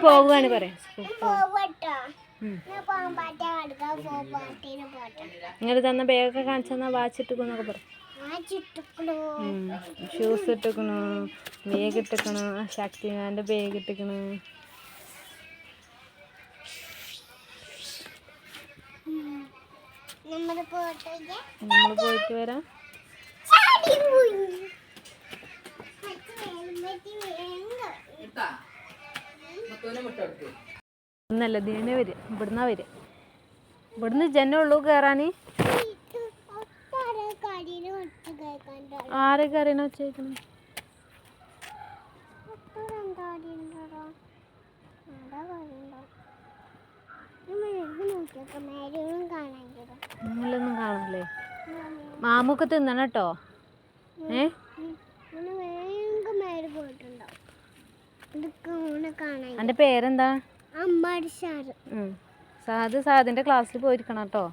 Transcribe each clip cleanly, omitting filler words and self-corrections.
പോവാണ് പറയാം. നിങ്ങൾ തന്ന ബാഗൊക്കെ കാണിച്ചെന്നാ വാച്ചിട്ടിക്കുന്നൊക്കെ പറ. ഷൂസ് ഇട്ടിക്കണു, ബാഗ് ഇട്ടിക്കണു, ശക്തിമാൻ്റെ ബാഗ് ഇട്ടിക്കണു. നമ്മൾ പോയിട്ട് വരാം. ഒന്നല്ല ദീനെ വരിക, ഇവിടുന്നാ വരിക. ഇവിടുന്ന് ജനുള്ളൂ കയറാൻ. ആരെ കയറിയെന്ന് വെച്ചേക്കണം. നിങ്ങളൊന്നും കാണല്ലേ. മാമൊക്കെ തിന്നണം കേട്ടോ. എൻ്റെ പേരെന്താ? സാദിൻ്റെ ക്ലാസ്സിൽ പോയിരിക്കണം കേട്ടോ.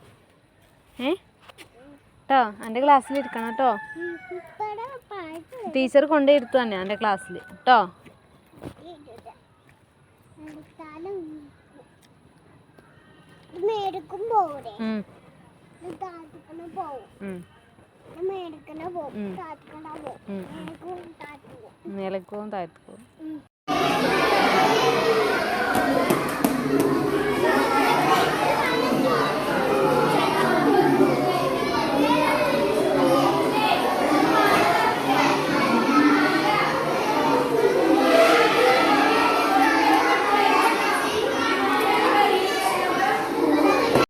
കേട്ടോ, എൻ്റെ ക്ലാസ്സിൽ ഇരിക്കണം കേട്ടോ. ടീച്ചർ കൊണ്ടുപോയിരുത്തു തന്നെ എൻ്റെ ക്ലാസ്സിൽ കേട്ടോ. മേലക്കവും താഴത്തേക്കും.